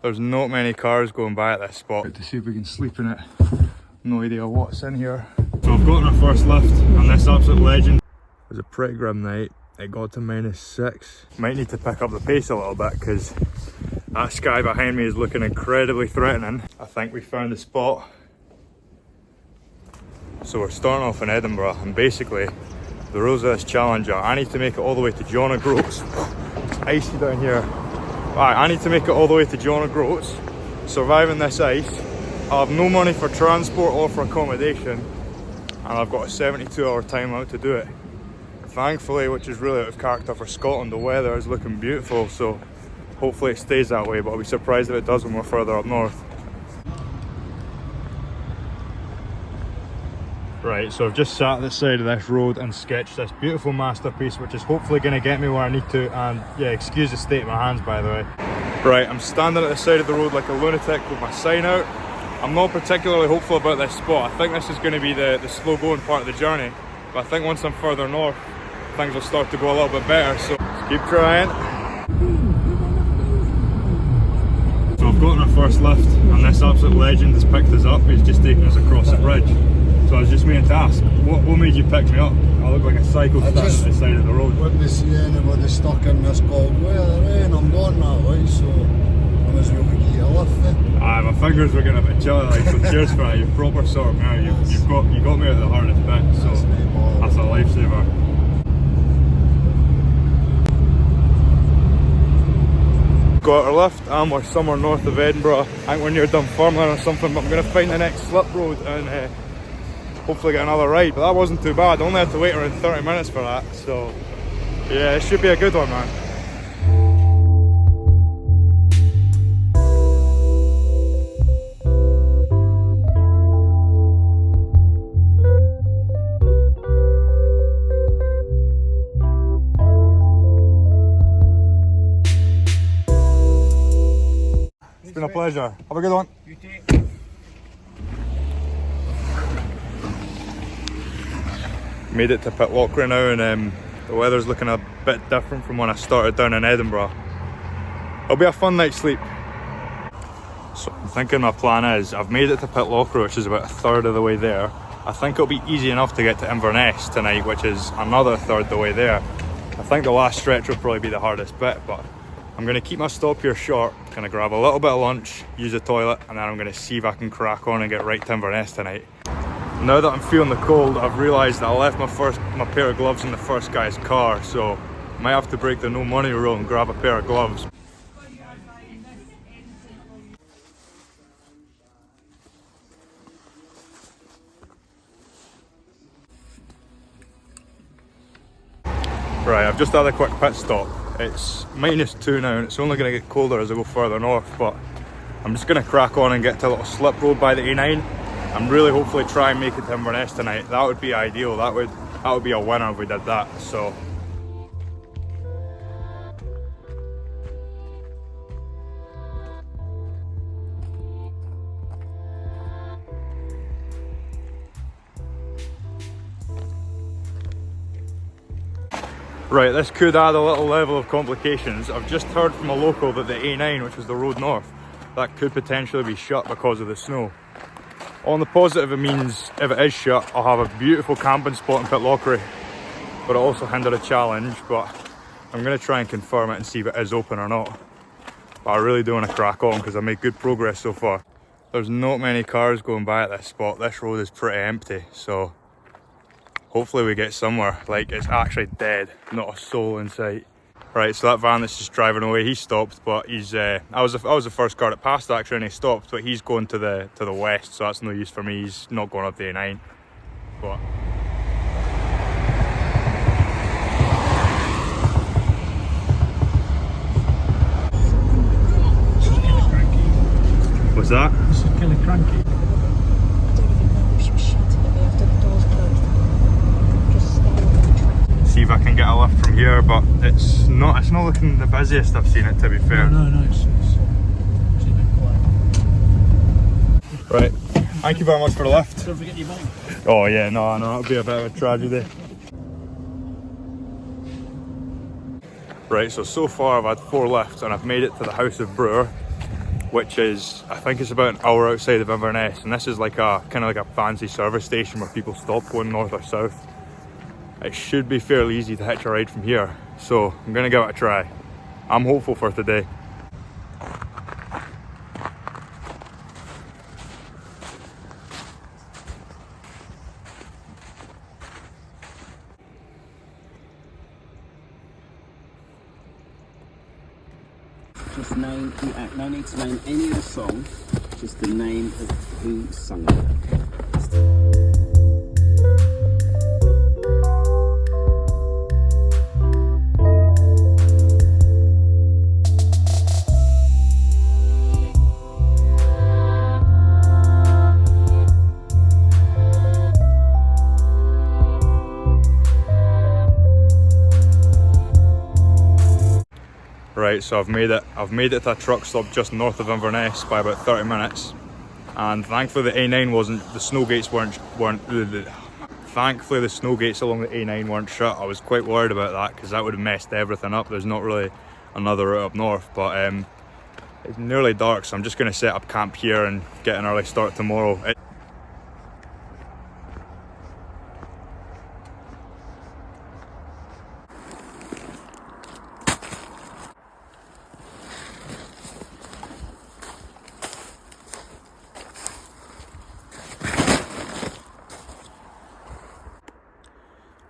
There's not many cars going by at this spot. To see if we can sleep in it. No idea what's in here. So I've gotten our first lift on this absolute legend. It was a pretty grim night. It got to -6. Might need to pick up the pace a little bit because that sky behind me is looking incredibly threatening. I think we found the spot. So we're starting off in Edinburgh, and basically the rules of this challenge are I need to make it all the way to Groats. It's icy down here. Right, I need to make it all the way to Groats, surviving this ice. I have no money for transport or for accommodation, and I've got a 72-hour time out to do it. Thankfully, which is really out of character for Scotland, the weather is looking beautiful, so hopefully it stays that way, but I'll be surprised if it does when we're further up north. Right, so I've just sat at the side of this road and sketched this beautiful masterpiece, which is hopefully going to get me where I need to. And yeah, excuse the state of my hands, by the way. Right, I'm standing at the side of the road like a lunatic with my sign out. I'm not particularly hopeful about this spot. I think this is going to be the slow going part of the journey, but I think once I'm further north, things will start to go a little bit better, so let's keep trying. So I've gotten our first lift, and this absolute legend has picked us up. He's just taken us across the bridge. So I was just meaning to ask, what made you pick me up? I look like a psycho standing at the side of the road. Wouldn't be seeing anybody stuck in this cold weather, and I'm going that way, so I might as well give you a lift then. Aye, my fingers were getting a bit chilly, like, so cheers for that. You've proper sorted me out. You got me out of the hardest bit, so that's a lifesaver. Got our lift, and we're somewhere north of Edinburgh. I think we're near Dunfermline or something, but I'm going to find the next slip road and hopefully get another ride, but that wasn't too bad. I only had to wait around 30 minutes for that, so yeah, it should be a good one, man. It's been a pleasure. Have a good one. You too. Made it to Pitlochry now, and the weather's looking a bit different from when I started down in Edinburgh. It'll be a fun night's sleep. So I'm thinking my plan is, I've made it to Pitlochry, which is about a third of the way there. I think it'll be easy enough to get to Inverness tonight, which is another third of the way there. I think the last stretch will probably be the hardest bit, but I'm going to keep my stop here short, going to grab a little bit of lunch, use the toilet, and then I'm going to see if I can crack on and get right to Inverness tonight. Now that I'm feeling the cold, I've realised that I left my pair of gloves in the first guy's car, so I might have to break the no money rule and grab a pair of gloves. Right, I've just had a quick pit stop. It's -2 now, and it's only going to get colder as I go further north, but I'm just going to crack on and get to a little slip road by the A9. I'm really hopefully try and make it to Inverness tonight. That would be ideal. That would be a winner if we did that. So right, this could add a little level of complications. I've just heard from a local that the A9, which is the road north, that could potentially be shut because of the snow. On the positive, it means if it is shut, I'll have a beautiful camping spot in Pitlochry, but it'll also hinder a challenge. But I'm going to try and confirm it and see if it is open or not. But I really do want to crack on because I made good progress so far. There's not many cars going by at this spot. This road is pretty empty, so hopefully we get somewhere. Like, it's actually dead, not a soul in sight. Right, so that van that's just driving away, he stopped, but he's I was the first car that passed actually, and he stopped, but he's going to the west, so that's no use for me. He's not going up the A9. But what's that? This is Kelly Cranky. See if I can get a lift from here, but it's not looking the busiest I've seen it, to be fair. No, it's a bit quiet. Right, thank you very much for the lift. Don't forget your bag. Oh yeah, no, it'll be a bit of a tragedy. Right, so far I've had 4 lifts and I've made it to the House of Brewer, which is, I think it's about an hour outside of Inverness, and this is like a kind of like a fancy service station where people stop going north or south. It should be fairly easy to hitch a ride from here, so I'm gonna give it a try. I'm hopeful for today. Just name, no need to name any of the song, just the name of who sung it. Right, so I've made it to a truck stop just north of Inverness by about 30 minutes, and thankfully the A9 the snow gates weren't thankfully the snow gates along the A9 weren't shut. I was quite worried about that because that would have messed everything up. There's not really another route up north, but it's nearly dark, so I'm just going to set up camp here and get an early start tomorrow.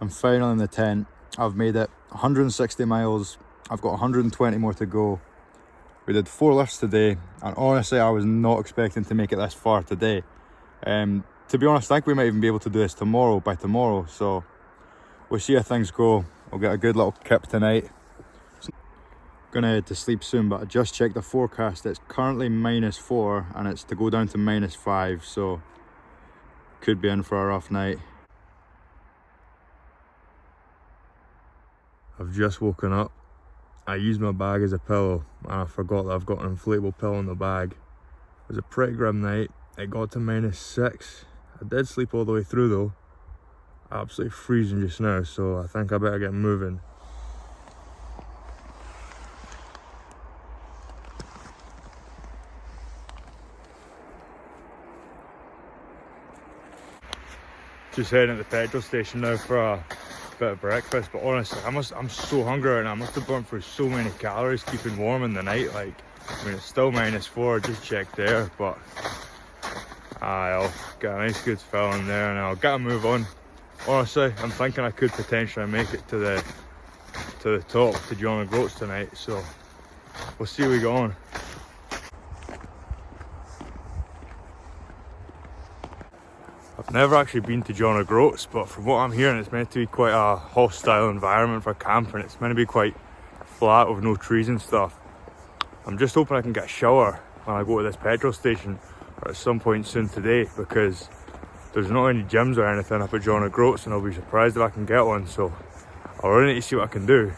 I'm finally in the tent. I've made it 160 miles. I've got 120 more to go. We did 4 lifts today, and honestly I was not expecting to make it this far today. To be honest, I think we might even be able to do this by tomorrow, so we'll see how things go. I'll get a good little kip tonight. Gonna head to sleep soon, but I just checked the forecast. It's currently -4 and it's to go down to -5, so could be in for a rough night. I've just woken up. I used my bag as a pillow and I forgot that I've got an inflatable pillow in the bag. It was a pretty grim night. It got to -6. I did sleep all the way through though. Absolutely freezing just now, so I think I better get moving. Just heading to the petrol station now for a bit of breakfast, but honestly I'm so hungry right now. I must have burnt through so many calories keeping warm in the night. Like, I mean, it's still -4, just checked there, but I'll get a nice good fill in there and I'll get a move on. Honestly, I'm thinking I could potentially make it to the top, to John and Groats tonight, so we'll see how we go on. I've never actually been to John and Groats, but from what I'm hearing it's meant to be quite a hostile environment for camping. It's meant to be quite flat with no trees and stuff. I'm just hoping I can get a shower when I go to this petrol station or at some point soon today, because there's not any gyms or anything up at John and Groats, and I'll be surprised if I can get one, so I'll really need to see what I can do.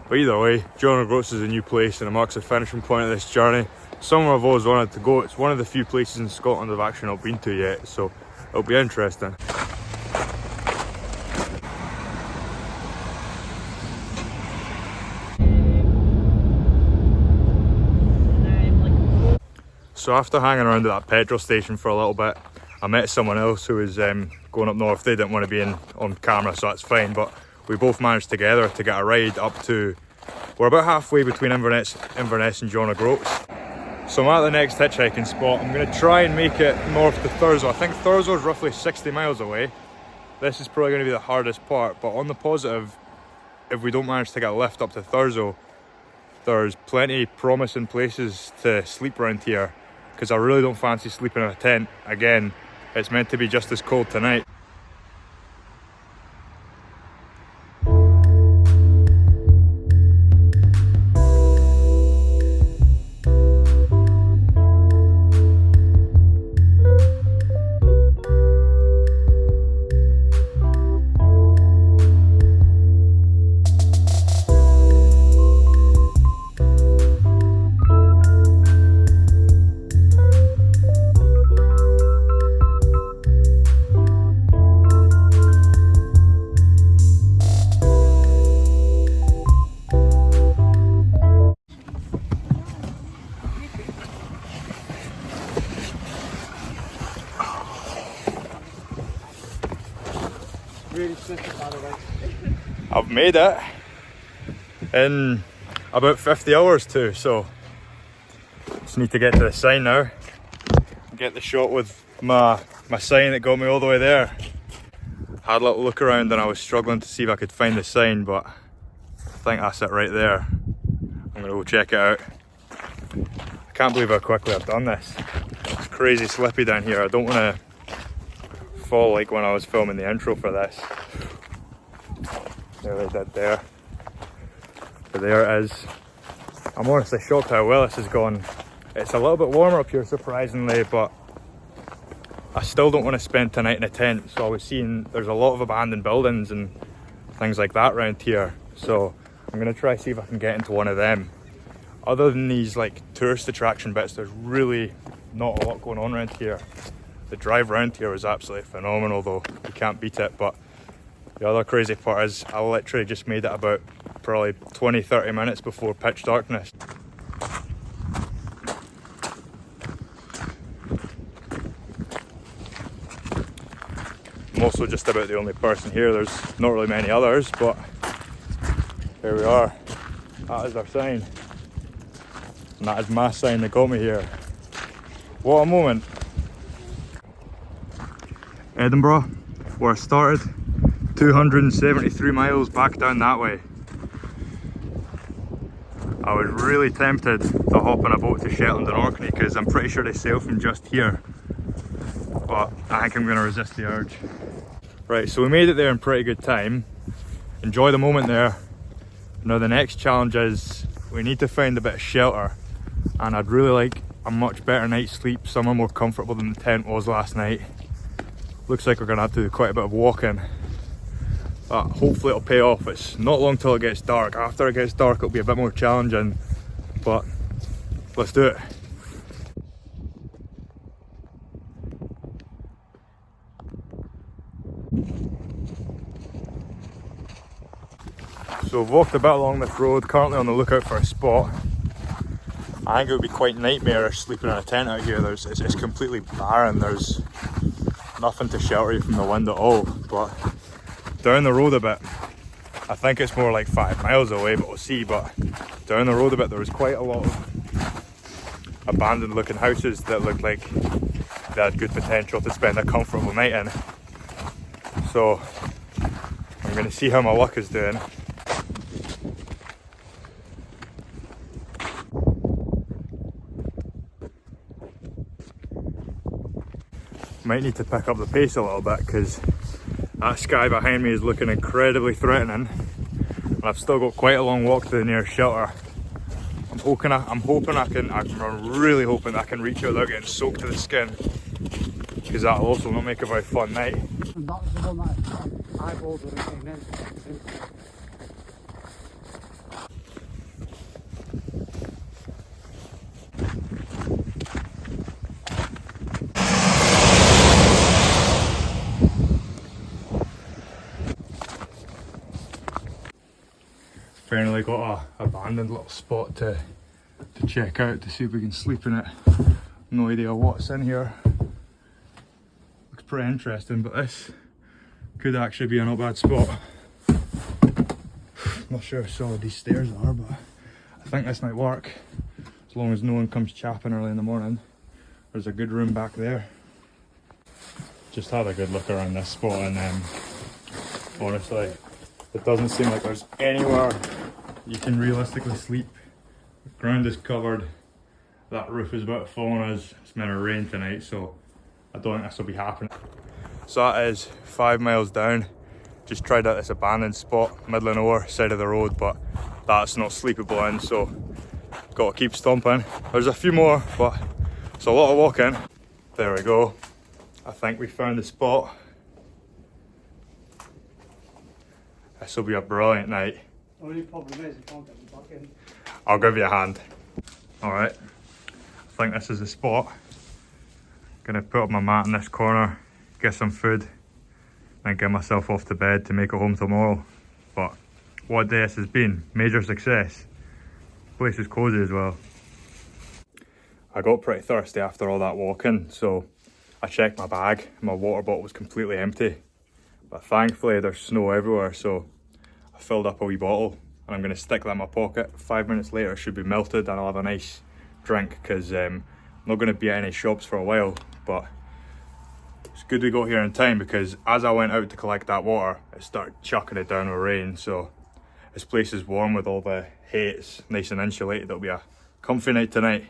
But either way, John and Groats is a new place and it marks the finishing point of this journey. Somewhere I've always wanted to go. It's one of the few places in Scotland I've actually not been to yet, so it'll be interesting. So after hanging around at that petrol station for a little bit, I met someone else who was going up north. They didn't want to be on camera, so that's fine, but we both managed together to get a ride up to, we're about halfway between Inverness and John Groats. So I'm at the next hitchhiking spot. I'm going to try and make it north to Thurso. I think Thurso is roughly 60 miles away. This is probably going to be the hardest part, but on the positive, if we don't manage to get a lift up to Thurso, there's plenty promising places to sleep around here, because I really don't fancy sleeping in a tent. Again, it's meant to be just as cold tonight. really slippy, by the way. I've made it in about 50 hours too, so just need to get to the sign now. Get the shot with my sign that got me all the way there. Had a little look around and I was struggling to see if I could find the sign, but I think that's it right there. I'm gonna go check it out. I can't believe how quickly I've done this. It's crazy slippy down here. I don't want to fall like when I was filming the intro for this. Nearly did there. But there it is. I'm honestly shocked how well this has gone. It's a little bit warmer up here surprisingly, but I still don't want to spend tonight in a tent. So I was seeing there's a lot of abandoned buildings and things like that around here. So I'm going to try see if I can get into one of them. Other than these like tourist attraction bits, there's really not a lot going on around here. The drive around here was absolutely phenomenal though. You can't beat it. But the other crazy part is I literally just made it about probably 20-30 minutes before pitch darkness. I'm also just about the only person here. There's not really many others, but here we are. That is our sign. And that is my sign that got me here. What a moment. Edinburgh, where I started. 273 miles back down that way. I was really tempted to hop on a boat to Shetland and Orkney because I'm pretty sure they sail from just here. But I think I'm going to resist the urge. Right, so we made it there in pretty good time. Enjoy the moment there. Now the next challenge is we need to find a bit of shelter, and I'd really like a much better night's sleep, somewhere more comfortable than the tent was last night. Looks like we're going to have to do quite a bit of walking, but hopefully it'll pay off. It's not long till it gets dark. After it gets dark it'll be a bit more challenging, but let's do it. So I've walked a bit along this road, currently on the lookout for a spot. I think it would be quite nightmarish sleeping in a tent out here. It's completely barren, there's nothing to shelter you from the wind at all. But down the road a bit, I think it's more like 5 miles away, but we'll see. But down the road a bit there was quite a lot of abandoned looking houses that looked like they had good potential to spend a comfortable night in. So I'm going to see how my luck is doing. Might need to pick up the pace a little bit because that sky behind me is looking incredibly threatening, and I've still got quite a long walk to the nearest shelter. I'm really hoping I can reach out without getting soaked to the skin, because that'll also not make a very fun night. And that was the one that I eyeballed when it came in. Finally got a abandoned little spot to check out to see if we can sleep in it. No idea what's in here. Looks pretty interesting, but this could actually be a not bad spot. Not sure how solid these stairs are, but I think this might work as long as no one comes chapping early in the morning. There's a good room back there. Just had a good look around this spot, and honestly, it doesn't seem like there's anywhere you can realistically sleep. The ground is covered. That roof is about to fall on us. It's meant to rain tonight, so I don't think this will be happening. So that is 5 miles down. Just tried out this abandoned spot, middle of nowhere, side of the road, but that's not sleepable in, so got to keep stomping. There's a few more, but it's a lot of walking. There we go. I think we found the spot. This will be a brilliant night. Only problem is you can't get them back in. I'll give you a hand. Alright, I think this is the spot. Gonna put up my mat in this corner, get some food, and get myself off to bed to make it home tomorrow. But what a day this has been. Major success. Place is cosy as well. I got pretty thirsty after all that walking, so I checked my bag. My water bottle was completely empty. But thankfully there's snow everywhere, so I filled up a wee bottle and I'm going to stick that in my pocket. 5 minutes later it should be melted and I'll have a nice drink, because I'm not going to be at any shops for a while. But it's good we got here in time, because as I went out to collect that water it started chucking it down with rain. So this place is warm with all the hay, it's nice and insulated. It'll be a comfy night tonight.